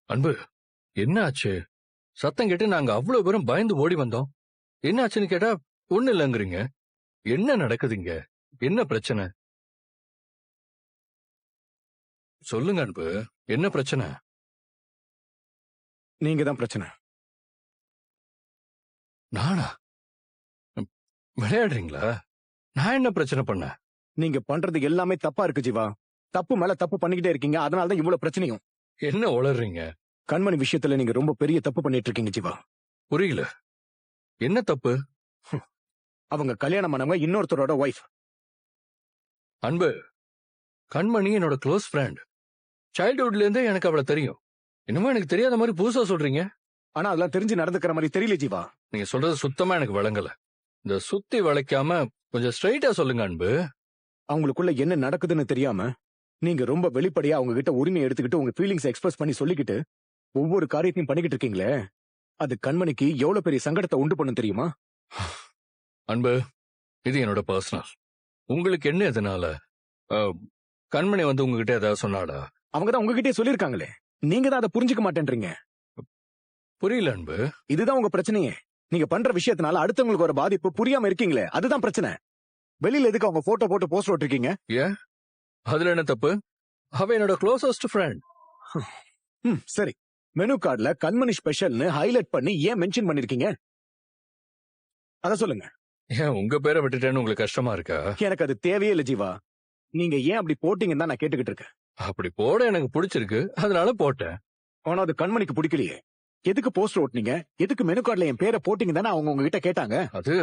அன்பு, என்ன ஆச்சு? சத்தம் கேட்டு நாங்க அவ்வளவு பேரும் பயந்து ஓடி வந்தோம். என்ன ஆச்சுன்னு கேட்டா ஒண்ணு இல்லங்கிறீங்க. என்ன நடக்குதுங்க? என்ன பிரச்சனை? சொல்லுங்க அன்பு, என்ன பிரச்சனை? நீங்க தான் பிரச்சனை. நானா? விளையாடுறீங்களா? நான் என்ன பிரச்சனை பண்ண? நீங்க பண்றது எல்லாமே தப்பா இருக்கு ஜீவா. தப்பு மேல தப்பு பண்ணிக்கிட்டே இருக்கீங்க. அதனாலதான் இவ்வளவு பிரச்சனையும். என்ன உளறீங்க? கண்மணி விஷயத்துல நீங்க ரொம்ப பெரிய தப்பு பண்ணிட்டு இருக்கீங்க ஜீவா. புரியல. என்ன தப்பு? அவங்க கல்யாணம் பண்ணவங்க இன்னொருத்தரோட ஒய்ஃப். அன்பு, கண்மணி என்னோட க்ளோஸ் ஃப்ரெண்ட். சைல்ட்ஹுட்ல இருந்தே எனக்கு அவளை தெரியும். இன்னமும் எனக்கு தெரியாத மாதிரி புதுசா சொல்றீங்க. ஆனா அதெல்லாம் தெரிஞ்சு நடந்துக்கிற மாதிரி தெரியல ஜீவா. நீங்க சொல்றது சுத்தமா எனக்கு வழங்கல. இந்த சுத்தி வளைக்காம கொஞ்சம் ஸ்ட்ரைட்டா சொல்லுங்க அன்பு. அவங்களுக்குள்ள என்ன நடக்குதுன்னு தெரியாம நீங்க ரொம்ப வெளிப்படையா அவங்க கிட்ட உரிமை எடுத்துக்கிட்டு உங்க ஃபீலிங்ஸ் எக்ஸ்பிரஸ் பண்ணி சொல்லிக்கிட்டு ஒவ்வொரு காரியத்தையும் பண்ணிக்கிட்டு இருக்கீங்களே, அது கண்மணிக்கு எவ்வளவு பெரிய சங்கடத்தை உண்டு பண்ணும் தெரியுமா? அன்பு, இது என்னோட பர்சனல். உங்களுக்கு என்ன இதனால? கண்மணி வந்து உங்ககிட்ட ஏதாவது சொன்னாடா? அவங்கதான் உங்ககிட்டயே சொல்லிருக்காங்களே. நீங்க தான் அதை புரிஞ்சுக்க மாட்டேன்றீங்க. புரியல அன்பு. இதுதான் உங்க பிரச்சனையே. நீங்க பண்ற விஷயத்தினால அடுத்தவங்களுக்கு ஒரு பாதிப்பு புரியாம இருக்கீங்களே, அதுதான் பிரச்சனை. வெளியில எதுக்கு அவங்க போட்டோ போட்டு போஸ்ட் ஓட்டிருக்கீங்க? ஏன் அதுல என்ன தப்பு? அவ என்னோட க்ளோசஸ்ட் ஃப்ரெண்ட். சரி, மெனு கார்டுல கண்மணி ஸ்பெஷல்னு ஹைலைட் பண்ணி ஏன் மென்ஷன் பண்ணிருக்கீங்க? அத சொல்லுங்க. ஏன் உங்க பேரை விட்டுட்டேன்னு உங்களுக்கு கஷ்டமா இருக்கா? எனக்கு அது தேவையே இல்ல ஜீவா. நீங்க ஏன் அப்படி போட்டீங்கன்னு தான் நான் கேட்டுக்கிட்டு இருக்கேன். அப்படி போட எனக்கு பிடிச்சிருக்கு, அதனால போட்டேன். ஆனா அது கண்மணிக்கு பிடிக்கலையே. எதுக்கு போஸ்டர் ஓட்டுனீங்க? எதுக்கு மெனு கார்டுல என் பேரை போட்டீங்க தானே அவங்க உங்ககிட்ட கேட்டாங்க. அது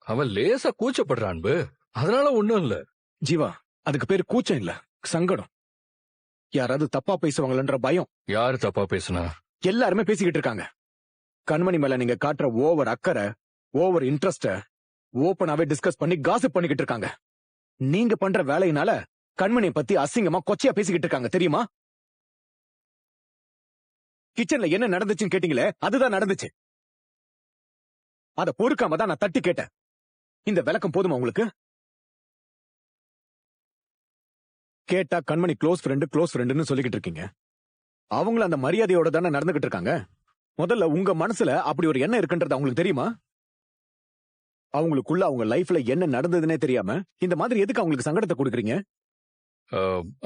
அவன் லேசா கூச்சப்படுறான் அன்பு, அதனால ஒண்ணும் இல்ல. ஜீவா, அதுக்கு பேரு கூச்சம் இல்ல, சங்கடம். யாராவது தப்பா பேசுவாங்களன்ற பயம். யாரு தப்பா பேசுனா? எல்லாருமே பேசிக்கிட்டு இருக்காங்க. கண்மணி மேல நீங்க காட்டுற ஓவர் அக்கறை, ஓவர் இன்ட்ரெஸ்ட ஓபனாவே டிஸ்கஸ் பண்ணி காசிப் பண்ணிக்கிட்டு இருக்காங்க. நீங்க பண்ற வேலையினால கண்மணியை பத்தி அசிங்கமா கொச்சையா பேசிக்கிட்டு இருக்காங்க தெரியுமா? கிச்சன்ல என்ன நடந்துச்சுன்னு கேட்டீங்களே, அதுதான் நடந்துச்சு. அத பொறுக்காம தான் நான் தட்டி கேட்டேன். இந்த விளக்கம் போதுமா உங்களுக்கு? கேட்டா கண்மணி க்ளோஸ் ஃப்ரெண்டுன்னு சொல்லிக்கிட்டு இருக்கீங்க. அவங்களும் அந்த மரியாதையோட தானே நடந்துகிட்டு இருக்காங்க. முதல்ல உங்க மனசுல அப்படி ஒரு எண்ணம் இருக்குன்றது அவங்களுக்கு தெரியுமா? அவங்களுக்குள்ள அவங்க லைஃப்ல என்ன நடந்ததுன்னே தெரியாம இந்த மாதிரி எதுக்கு அவங்களுக்கு சங்கடத்தை கொடுக்குறீங்க?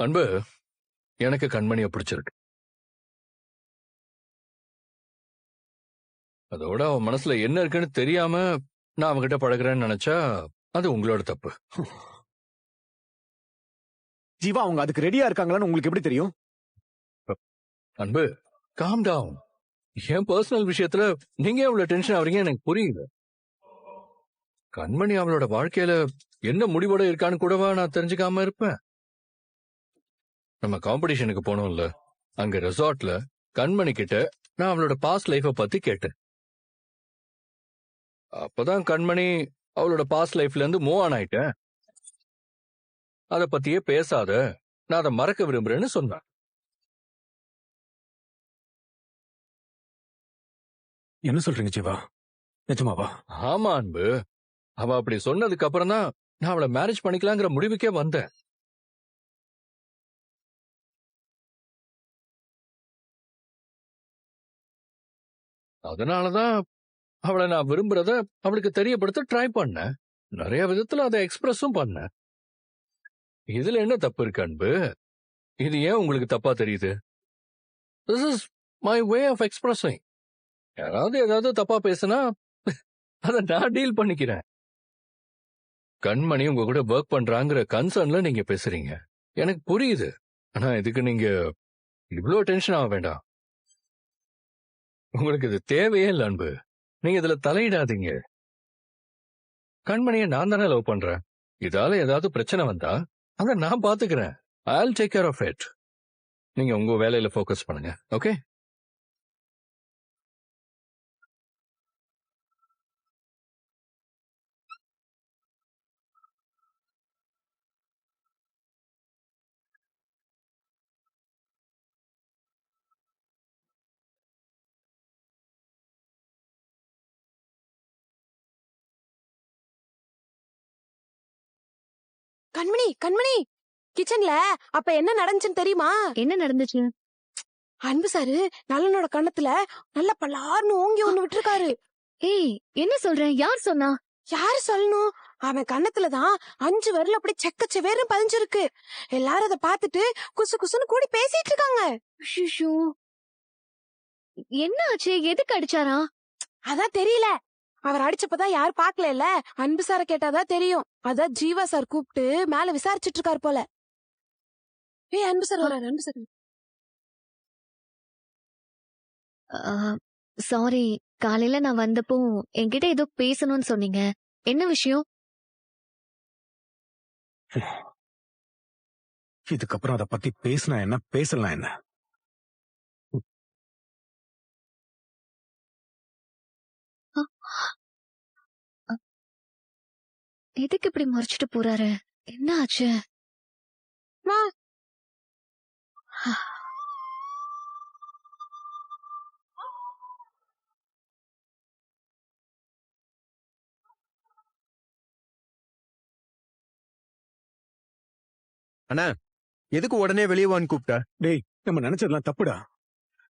அன்பு, எனக்கு கண்மணியை பிடிச்சிருக்கு. அதோட அவன் மனசுல என்ன இருக்குன்னு தெரியாம நான் அவன்கிட்ட பழகுறேன்னு நினைச்சா அது உங்களோட தப்பு. ஜீவா, அவங்க அதுக்கு ரெடியா இருக்காங்களான்னு உங்களுக்கு எப்படி தெரியும்? அன்பு, காம் டவுன். என் பர்சனல் விஷயத்துல நீங்க எவ்வளவு டென்ஷன் ஆவறீங்க எனக்கு புரியுது. கண்மணி அவளோட வாழ்க்கையில என்ன முடிவோட இருக்கான்னு கூடவா நான் தெரிஞ்சுக்காம இருப்பேன்? நம்ம காம்படிஷனுக்கு போனோம்ல, அங்க ரெசார்ட்ல கண்மணி கிட்ட நான் அவளோட பாஸ்ட் லைஃப பத்தி கேட்டேன். அப்பதான் கண்மணி அவளோட பாஸ்ட் லைஃப்ல இருந்து மூவ் ஆன் ஆயிட்டேன், அத பத்தியே பேசாத, நான் அதை மறக்க விரும்புறேன்னு சொன்னேன். என்ன சொல்றீங்க ஜீவா? நிஜமாவா? ஆமா அன்பு, அவ அப்படி சொன்னதுக்கு அப்புறம் தான் நான் அவளை மேரேஜ் பண்ணிக்கலாங்கிற முடிவுக்கே வந்தேன். அதனாலதான் அவளை நான் விரும்புறத அவளுக்கு தெரியப்படுத்த ட்ரை பண்ணேன். நிறைய விதத்துல அதை எக்ஸ்பிரஸும் பண்ணேன். இதுல என்ன தப்பு இருக்கு அன்பு? இது ஏன் உங்களுக்கு தப்பா தெரியுது? This is my way of expressing. யாராவது ஏதாவது தப்பா பேசினா அதை நான் டீல் பண்ணிக்கிறேன். கண்மணி உங்க கூட ஒர்க் பண்றாங்கிற கன்சர்ன்ல நீங்க பேசுறீங்க, எனக்கு புரியுது. ஆனா இதுக்கு நீங்க இவ்வளவு டென்ஷன் ஆக வேண்டாம். உங்களுக்கு இது தேவையே இல்லை அன்பு. நீங்க இதுல தலையிடாதீங்க. கண்மணியை நான் தானே லவ் பண்றேன். இதால ஏதாவது பிரச்சனை வந்தா அதை நான் பாத்துக்கிறேன். I'll take care of it. நீங்க உங்க வேலையில ஃபோக்கஸ் பண்ணுங்க, ஓகே? கண்மணி, கண்மணி, கிச்சன்ல அப்ப என்ன நடந்துச்சுன்னு தெரியுமா? என்ன நடந்துச்சு? அன்பு சாரு நலனோட கண்ணத்துல நல்ல பல்லார்னு ஓங்கி ஒண்ணு விட்டுருக்காரு. ஏய் என்ன சொல்ற? யார் சொன்னா? யாரு சொல்லணும்? அவன் கண்ணத்துலதான் 5 விரல் அப்படி செக்கச்சவேர்னு பதிஞ்சிருக்கு. எல்லாரும் அதை பார்த்துட்டு குசு குசுன்னு கூடி பேசிட்டு இருக்காங்க. ஷிஷோ, என்ன ஆச்சு? எதுக்கு அடிச்சாரா? அதான் தெரியல. அவர் அடிச்சப்பதான் யாரும் பாக்கல. அன்பு சார கேட்டாதான் தெரியும். அதான் ஜீவா சார் கூப்பிட்டு மேல விசாரிச்சுட்டு இருக்காரு போல. ஏய் அன்பு சார் வராரு. அன்பு சார் சாரி, காலையில நான் வந்தப்போ என்கிட்ட ஏதோ பேசணும்னு சொன்னீங்க. என்ன விஷயம்? இதுக்கப்புறம் அத பத்தி பேசினா என்ன, பேசலாம் என்ன? எதுக்கு இப்படி மறைச்சிட்டு போறாரு? என்ன ஆச்சு? அண்ணா, எதுக்கு உடனே வெளியே வான்னு கூப்பிட்ட? டேய், நம்ம நினைச்சதெல்லாம் தப்புடா.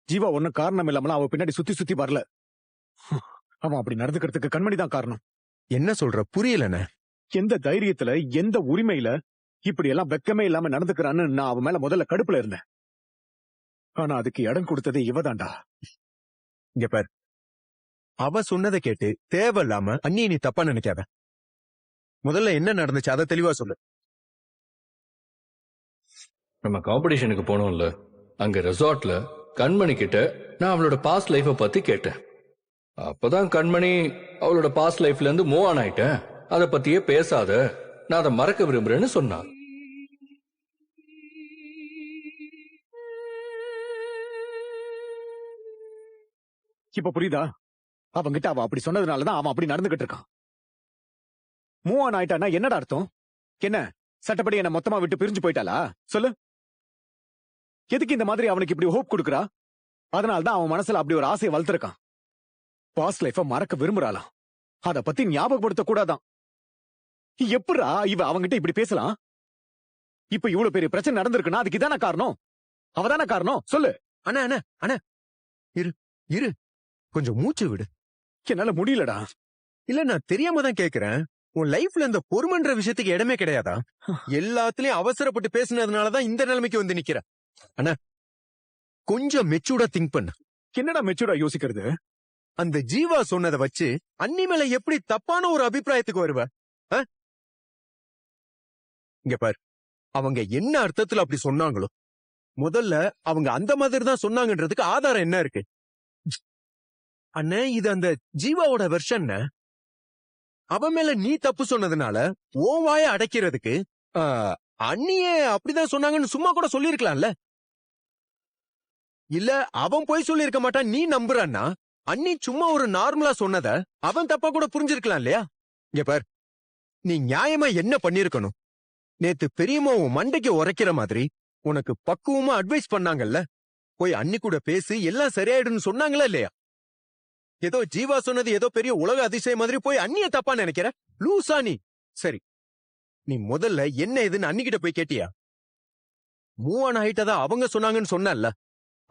ஜீவா ஒன்னும் காரணம் இல்லாமலாம் அவ பின்னாடி சுத்தி சுத்தி வரல. அவன் அப்படி நடந்துக்கிறதுக்கு கண்மணி தான் காரணம். என்ன சொல்ற? புரியலண்ணே. எந்த தைரியத்துல, எந்த உரிமையில இப்படி எல்லாம் வெக்கமே இல்லாம நடந்துக்கிறான்னு நான் அவன் மேல முதல்ல கடுப்புல இருந்தேன். ஆனா அதுக்கு இடம் கொடுத்ததே இவதான்டா. இங்க பாரு, அவ சொன்னதை கேட்டு தேவையில்லாம அண்ணி நீ தப்பா நினைக்காத. முதல்ல என்ன நடந்துச்சு அதை தெளிவா சொல்லு. நம்ம காம்படிஷனுக்கு போனோம்ல, அங்க ரெசார்ட்ல கண்மணி கிட்ட நான் அவளோட பாஸ்ட் லைஃப பத்தி கேட்டேன். அப்பதான் கண்மணி அவளோட பாஸ்ட் லைஃப்ல இருந்து மூவ் ஆன் ஆயிட்டேன், அத பத்தியே பேசாத, நான் அதை மறக்க விரும்புறேன்னு சொன்னா. இப்ப புரியுதா? அவங்கிட்ட அவ அப்படி சொன்னதுனாலதான் அவன் அப்படி நடந்துகிட்டு இருக்கான். மூவ் ஆன் ஆயிட்டானா என்னடா அர்த்தம்? என்ன சட்டப்படி என்ன மொத்தமா விட்டு பிரிஞ்சு போயிட்டாளா? சொல்லு. எதுக்கு இந்த மாதிரி அவனுக்கு இப்படி ஹோப் கொடுக்கறா? அதனால்தான் அவன் மனசுல அப்படி ஒரு ஆசையை வளர்த்திருக்கான். பாஸ்ட் லைஃப மறக்க விரும்புறாளாம். அத பத்தி ஞாபகப்படுத்த கூடாதான். எப்படா இவ அவங்கிட்ட இப்படி பேசலாம்? இப்ப இவ்வளவு பெரிய பிரச்சனை நடந்திருக்குன்னா அதுக்கு இதான காரணம்? அவதான காரணம்? சொல்லு. அண்ணா அண்ணா அண்ணா, இரு இரு, கொஞ்சம் மூச்சு விடு. என்னால முடியலடா. இல்ல, நான் தெரியாம தான் கேக்குறேன். உன் லைஃப்ல இந்த பொறுமைன்ற விஷயத்துக்கு இடமே கிடையாதா? எல்லாத்துலயும் அவசரப்பட்டு பேசினதுனாலதான் இந்த நிலைமைக்கு வந்து நிக்கிற. அண்ணா, கொஞ்சம் மெச்சூர்டா திங்க் பண்ணு. என்னடா மெச்சூர்டா யோசிக்கிறது? அந்த ஜீவா சொன்னதை வச்சு அண்ணி மேல எப்படி தப்பான ஒரு அபிப்பிராயத்துக்கு வருவ? இங்க பாரு, அவங்க என்ன அர்த்தத்துல அப்படி சொன்னாங்களோ, முதல்ல அவங்க அந்த மாதிரி தான் சொன்னாங்கன்றதுக்கு ஆதாரம் என்ன இருக்கு? அண்ணே, இது அந்த ஜீவாவோட வெர்ஷன். அவன் மேல நீ தப்பு சொன்னதுனால உன் வாய அடைக்கிறதுக்கு அண்ணியே அப்படிதான் சொன்னாங்கன்னு சும்மா கூட சொல்லிருக்கலாம்ல. இல்ல அவன் போய் சொல்லிருக்க மாட்டான் நீ நம்புறான்னா, அண்ணி சும்மா ஒரு நார்மலா சொன்னத அவன் தப்பா கூட புரிஞ்சிருக்கலாம் இல்லையா? இங்க பார், நீ நியாயமா என்ன பண்ணிருக்கணும்? நேத்து பெரியம்மா உன் மண்டைக்கு உரைக்கிற மாதிரி உனக்கு பக்குவமா அட்வைஸ் பண்ணாங்கல்ல, போய் அண்ணி கூட பேசி எல்லாம் சரியாயிடுன்னு சொன்னாங்களா இல்லையா? ஏதோ ஜீவா சொன்னது ஏதோ பெரிய உலக அதிசயம் மாதிரி போய் அண்ணிய தப்பா நினைக்கிற லூசா நீ. சரி, நீ முதல்ல என்ன ஏதுன்னு அண்ணிக்கிட்ட போய் கேட்டியா? மூவ் ஆன் ஆயிட்டதா அவங்க சொன்னாங்கன்னு சொன்னல்ல,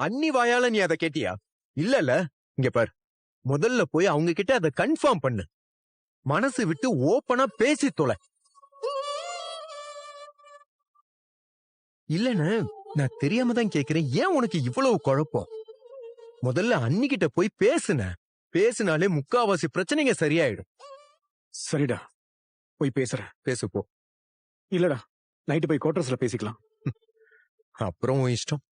அண்ணி வாயால நீ அதை கேட்டியா? இல்லல. இங்க பார், முதல்ல போய் அவங்க கிட்ட அதை கன்ஃபார்ம் பண்ணு. மனசு விட்டு ஓப்பனா பேசி தொலை. இல்லன்னு நான் தெரியாம தான் கேக்குறேன், ஏன் உனக்கு இவ்வளவு குழப்பம்? முதல்ல அண்ணிக்கிட்ட போய் பேசினாலே முக்காவாசி பிரச்சனைங்க சரியாயிடும். சரிடா, போய் பேசுறேன். பேசுப்போ. இல்லடா, நைட்டு போய் குவார்டர்ஸ்ல பேசிக்கலாம். அப்புறம் உன் இஷ்டம்.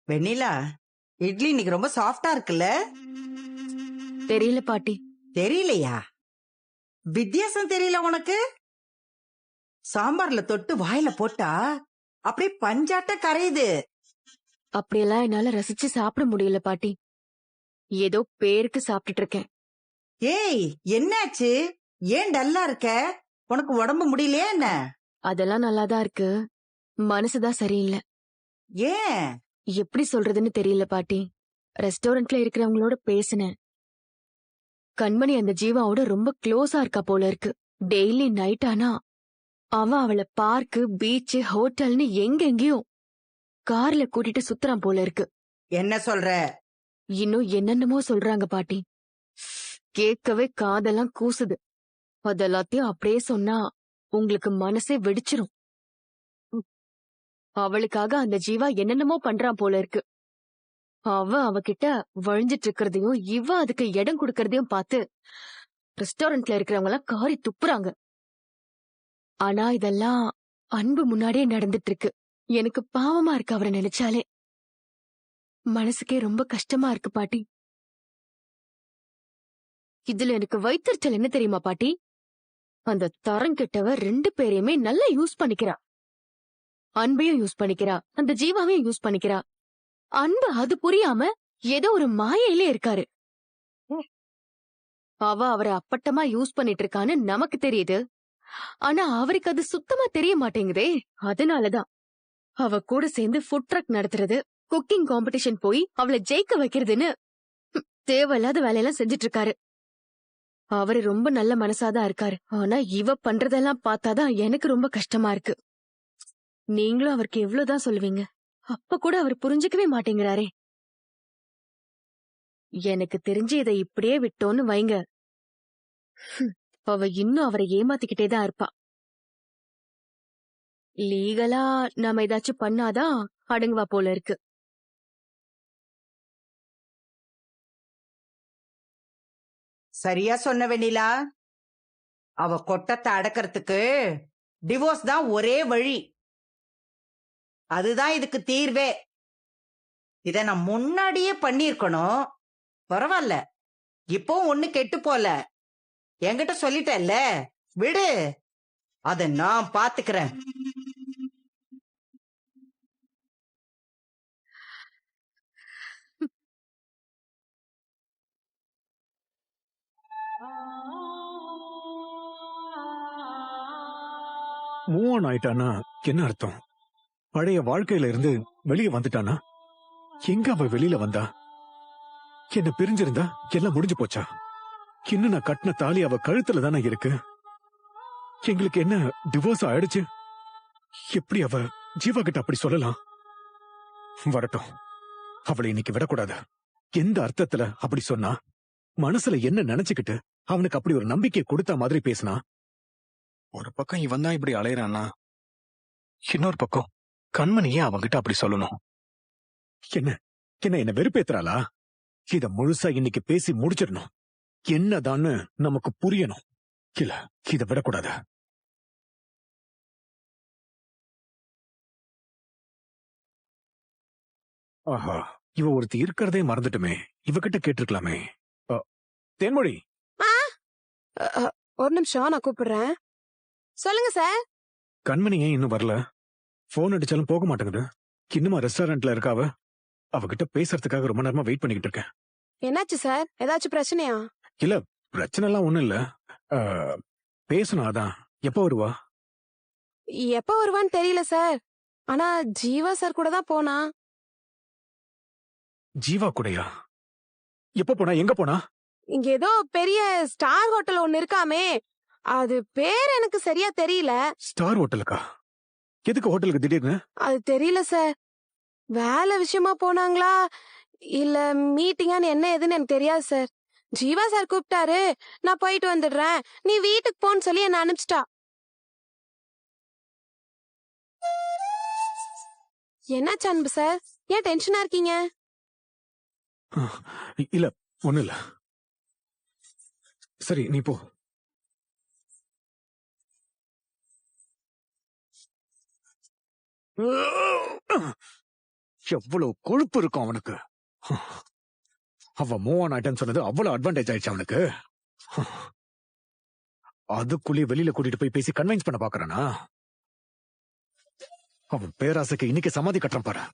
வெண்ணிலா, இட்லி இன்னைக்கு ரொம்ப சாஃப்டா இருக்குல்ல? தெரியல பாட்டி. தெரியலையா? வித்தியாசம் தெரியல உனக்கு? சாம்பார்ல தொட்டு வாயில போட்டா அப்படியே பஞ்சாட்ட கரையுது. அப்படியெல்லாம் என்னால ரசிச்சு சாப்பிட முடியல பாட்டி. ஏதோ பேருக்கு சாப்பிட்டுட்டு இருக்கேன். ஏய், என்னாச்சு? ஏன் டல்லா இருக்க? உனக்கு உடம்பு முடியலையா என்ன? அதெல்லாம் நல்லாதான் இருக்கு, மனசுதான் சரியில்லை. ஏன்? எப்படி சொல்றதுன்னு தெரியல பாட்டி. ரெஸ்டாரண்ட்ல இருக்கிறவங்களோட பேசினேன். கண்மணி அந்த ஜீவாவோட ரொம்ப க்ளோஸா இருக்கா போல இருக்கு. டெய்லி நைட் ஆனா அவன் அவளை பார்க்கு, பீச், ஹோட்டல்னு எங்கெங்கேயும் கார்ல கூட்டிட்டு சுத்துறான் போல இருக்கு. என்ன சொல்ற? இன்னும் என்னென்னமோ சொல்றாங்க பாட்டி. கேட்கவே காதெல்லாம் கூசுது. அதெல்லாத்தையும் அப்படியே சொன்னா உங்களுக்கு மனசே வெடிச்சிரும். அவளுக்காக அந்த ஜீவா என்னென்னமோ பண்றான் போல இருக்கு. அவகிட்ட வழிஞ்சிட்டு இருக்கிறதையும் இவ அதுக்கு இடம் கொடுக்கறதையும் பார்த்து ரெஸ்டாரண்ட்ல இருக்கிறவங்க எல்லாம் காரி துப்புறாங்க. ஆனா இதெல்லாம் அன்பு முன்னாடியே நடந்துட்டு இருக்கு. எனக்கு பாவமா இருக்கு அவரை நினைச்சாலே. மனசுக்கே ரொம்ப கஷ்டமா இருக்கு பாட்டி. இதுல எனக்கு வயிற்றுச்சல் என்ன தெரியுமா பாட்டி? அந்த தரங்கிட்டவ 2 பேரையுமே நல்லா யூஸ் பண்ணிக்கிறா. அன்பையும் யூஸ் பண்ணிக்கிறா, அந்த ஜீவாவையும் யூஸ் பண்ணிக்கிறா. அன்பு அது புரியாம ஏதோ ஒரு மாயையிலே இருக்காரு. அவரை அப்பட்டமா யூஸ் பண்ணிட்டு இருக்கான்னு நமக்கு தெரியுது. ஆனா அவருக்கு அது சுத்தமா தெரிய மாட்டேங்குதே. அதனாலதான் அவ கூட சேர்ந்து ஃபுட் ட்ரக் நடத்துறது, குக்கிங் காம்படிஷன் போய் அவளை ஜெயிக்க வைக்கிறதுன்னு தேவையில்லாத வேலையெல்லாம் செஞ்சுட்டு இருக்காரு. அவரு ரொம்ப நல்ல மனசாதான் இருக்காரு. ஆனா இவ பண்றதெல்லாம் பார்த்தாதான் எனக்கு ரொம்ப கஷ்டமா இருக்கு. நீங்களும் அவருக்கு எவ்வளவுதான் சொல்லுவீங்க, அப்ப கூட அவர் புரிஞ்சுக்கவே மாட்டேங்கிறாரே. எனக்கு தெரிஞ்சு இதை இப்படியே விட்டோன்னு வைங்க, அவ இன்னும் அவரை ஏமாத்திக்கிட்டேதான் இருப்பா. லீகலா நாம ஏதாச்சும் பண்ணாதான் அடங்குவா போல இருக்கு. சரியா சொன்ன வெண்ணிலா. அவ கொட்டத்தை அடக்கிறதுக்கு டிவோர்ஸ் தான் ஒரே வழி. அதுதான் இதுக்கு தீர்வே. இத நான் முன்னாடியே பண்ணிருக்கணும். பரவாயில்ல, இப்போ ஒண்ணு கெட்டு போல. என்கிட்ட சொல்லிட்டல்ல, விடு, அத நான் பாத்துக்கிறேன். மூவ் ஆன் ஆயிட்டானா என்ன அர்த்தம்? பழைய வாழ்க்கையில இருந்து வெளியே வந்துட்டானா? எங்க அவ வெளியில வந்தா? என்ன பிரிஞ்சிருந்தா எல்லாம் முடிஞ்சு போச்சா? இன்னும் நான் கட்டின தாலி அவ கழுத்துல தானே இருக்கு. எங்களுக்கு என்ன டிவோர்ஸ் ஆயிடுச்சு? எப்படி அவ ஜீவா கிட்ட அப்படி சொல்லலாம்? வரட்டும், அவளை இன்னைக்கு விடக்கூடாது. எந்த அர்த்தத்துல அப்படி சொன்னா? மனசுல என்ன நினைச்சுக்கிட்டு அவனுக்கு அப்படி ஒரு நம்பிக்கை கொடுத்த மாதிரி பேசினா? ஒரு பக்கம் இவன் தான் இப்படி அலையறானா, இன்னொரு பக்கம் கண்மணியே அவன்கிட்ட அப்படி சொல்லணும். என்ன என்ன வெறுப்பேத்துறாளா? இத முழுசா இன்னைக்கு பேசி முடிச்சிடணும். என்னதான்னு நமக்கு புரியணும். இல்ல, இத விடக்கூடாது. ஆஹா, இவ ஒருத்தி இருக்கிறதே மறந்துட்டுமே. இவகிட்ட கேட்டிருக்கலாமே. தேன்மொழி, ஒரு நிமிஷம், நான் கூப்பிடுறேன். சொல்லுங்க சார். கண்மணி ஏன் இன்னும் வரல? போன் அடிச்சாலும் போக மாட்டேங்குது. இன்னுமா ரெஸ்டாரண்ட்ல இருக்காவ? அவகிட்ட பேசுறதுக்காக ரொம்ப நேரமா வெயிட் பண்ணிக்கிட்டு இருக்கேன். என்னாச்சு சார்? ஏதாச்சும் பிரச்சனையா? இல்ல, பிரச்சனை எல்லாம் ஒண்ணும் இல்ல. பேசணும், அதான். எப்ப வருவா? எப்ப வருவான்னு தெரியல சார். ஆனா ஜீவா சார் கூட தான் போனா. ஜீவா கூடயா? எப்ப போனா? எங்க போனா? இங்க ஏதோ பெரிய ஸ்டார் ஹோட்டல் ஒன்னு இருக்காமே, அது பேர் எனக்கு சரியா தெரியல. ஸ்டார் ஹோட்டலுக்கா? எதுக்கு ஹோட்டலுக்கு திடீர்னு? அது தெரியல சார். வேலை விஷயமா போனாங்களா இல்ல மீட்டிங்கான்னு என்ன ஏதுன்னு எனக்கு தெரியாது சார். ஜீவா சார் கூப்பிட்டாரு, நான் போயிட்டு வந்துடுறேன், நீ வீட்டுக்கு போன்னு சொல்லி என்ன அனுப்பிச்சிட்டா. என்னாச்சு அன்பு சார்? ஏன் டென்ஷனா இருக்கீங்க? இல்ல, ஒண்ணு இல்ல. சரி, நீ போ. எவ்வளவு கொழுப்பு இருக்கும் அவனுக்கு. அவ மூவ் ஆன் ஆயிட்டான்னு சொன்னது அவ்வளவு அட்வான்டேஜ் ஆயிடுச்சு அவனுக்கு. அதுக்குள்ளேயே வெளியில கூட்டிட்டு போய் பேசி கன்வின்ஸ் பண்ண பாக்குறானா? அவன் பேராசைக்கு இன்னைக்கு சமாதி கட்டுறான் பாரு.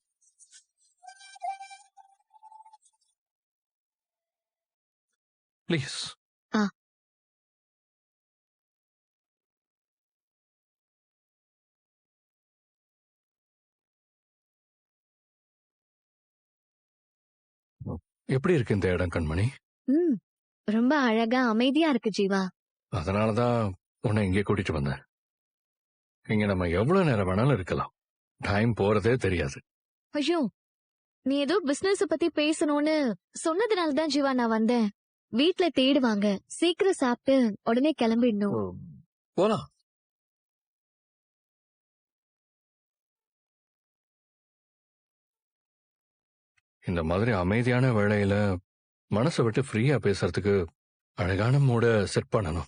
ப்ளீஸ். எப்படி இருக்கு இந்த இடம் கண்மணி? ம் ரொம்ப அழகா அமைதியா இருக்கு ஜீவா. அதனாலதான் உன்னை இங்கே கூட்டிட்டு வந்தேன். இங்க நம்ம எவ்வளவு நேரம் வேணாலும் இருக்கலாம். டைம் போறதே தெரியாது. ஐயோ, நீ ஏதோ பிசினஸ் பத்தி பேசணும்னு சொன்னதுனால தான் ஜீவா நான் வந்தேன். வீட்ல தேடுவாங்க, சீக்கிரம் சாப்பிட்டு உடனே கிளம்பிடணும். போலாம். இந்த மாதிரி அமைதியான வேளையில மனசை விட்டு ஃப்ரீயா பேசுறதுக்கு அழகான மூட செட் பண்ணணும்.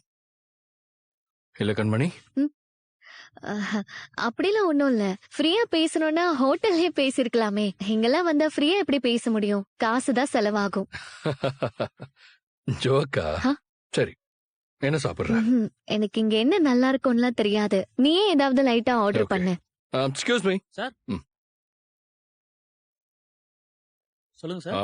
இல்ல கண்மணி? அஹ், அப்படிலாம் ஒண்ணும் இல்ல. ஃப்ரீயா பேசணும்னா ஹோட்டல்லே பேசிருக்கலாமே. இங்கெல்லாம் வந்தா ஃப்ரீயா எப்படி பேச முடியும்? காசுதான் செலவாகும். ஜோக்கா? ஆ? சரி, என்ன சாப்பிடுற? எனக்கு இங்க என்ன நல்லா இருக்கும்லாம் தெரியாது. நீயே ஏதாவது லைட்டா ஆர்டர் Okay. பண்ணு. எக்ஸ்கியூஸ் மீ சார் ம். சொல்லுங்க சார்.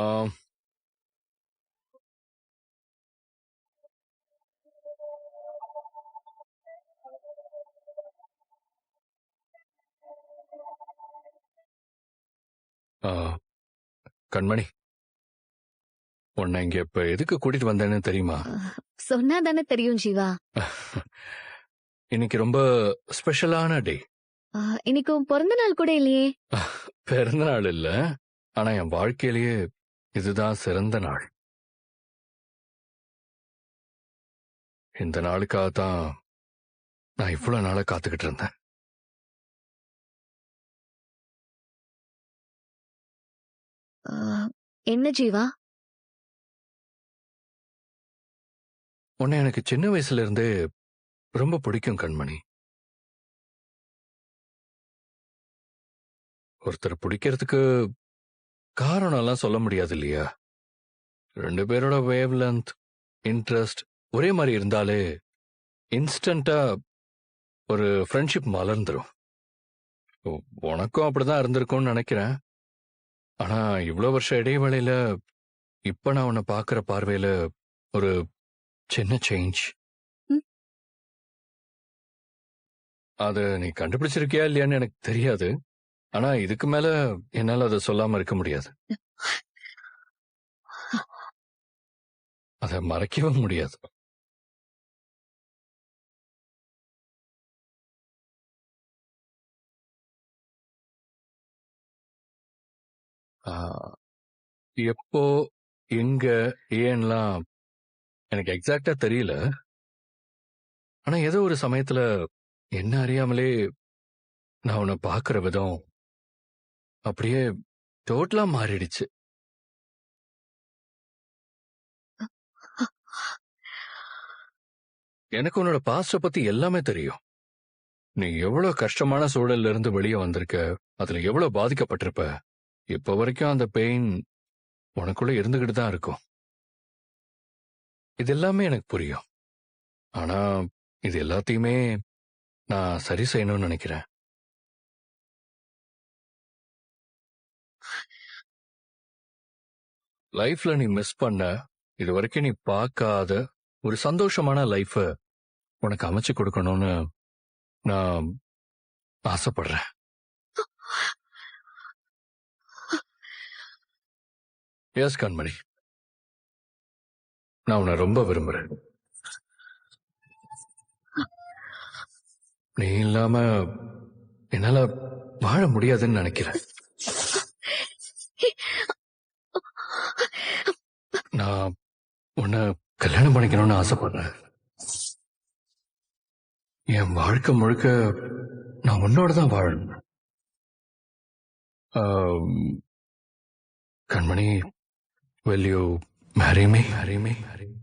கண்மணி, உன்னை இங்க இப்ப எதுக்கு கூட்டிட்டு வந்தேன்னு தெரியுமா? சொன்னா தானே தெரியும் ஜீவா. இன்னைக்கு ரொம்ப ஸ்பெஷலான டே. இன்னைக்கு உன் பிறந்த நாள் கூட இல்லையே. பிறந்த நாள் இல்ல, ஆனா என் வாழ்க்கையிலேயே இதுதான் சிறந்த நாள். இந்த நாளுக்காக தான் நான் இவ்வளவு நாளா காத்துக்கிட்டு இருந்தேன். என்ன ஜீவா? உன்னை எனக்கு சின்ன வயசுல இருந்தே ரொம்ப பிடிக்கும் கண்மணி. ஒருத்தர் பிடிக்கிறதுக்கு காரணம் எல்லாம் சொல்ல முடியாது இல்லையா? ரெண்டு பேரோட வேவ் லென்த், இன்ட்ரெஸ்ட் ஒரே மாதிரி இருந்தாலே இன்ஸ்டன்டா ஒரு ஃப்ரெண்ட்ஷிப் மலர்ந்துரும். உனக்கும் அப்படிதான் இருந்திருக்கும்னு நினைக்கிறேன். ஆனா இவ்வளவு வருஷ இடைவேளையில இப்ப நான் உன்னை பாக்குற பார்வையில ஒரு சின்ன சேஞ்ச். அத நீ கண்டுபிடிச்சிருக்கியா இல்லையான்னு எனக்கு தெரியாது. ஆனா இதுக்கு மேல என்னால அதை சொல்லாம இருக்க முடியாது. அதை மறைக்கவும் முடியாது. எப்போ, எங்க, ஏன்லாம் எனக்கு எக்ஸாக்டா தெரியல. ஆனா ஏதோ ஒரு சமயத்துல என்ன அறியாமலே நான் உன்னை பாக்குற விதம் அப்படியே டோட்டலா மாறிடுச்சு. எனக்கு உன்னோட பாஸ்ட பத்தி எல்லாமே தெரியும். நீ எவ்வளவு கஷ்டமான சூழல்ல இருந்து வெளியே வந்திருக்க, அதுல எவ்வளவு பாதிக்கப்பட்டிருப்ப. இப்ப வரைக்கும் அந்த பெயின் உனக்குள்ள இருந்துகிட்டு தான் இருக்கும். இது எல்லாமே எனக்கு புரியும். ஆனா இது எல்லாத்தையுமே நான் சரி செய்யணும்னு நினைக்கிறேன். லைஃப்ல நீ மிஸ் பண்ண, இது வரைக்கும் நீ பார்க்காத ஒரு சந்தோஷமான லைஃப உனக்கு அமைச்சு கொடுக்கணும்னு நான் ஆசைப்படுறேன். எஸ் கண்மணி, நான் உன்னை ரொம்ப விரும்புறேன். நீ இல்லாம என்னால வாழ முடியாதுன்னு நினைக்கிறேன். நான் உன்னை கல்யாணம் பண்ணிக்கணும்னு ஆசைப்படுறேன். என் வாழ்க்கை முழுக்க நான் உன்னோட தான் வாழணும். கண்மணி, will you marry me? Marry me? Marry me?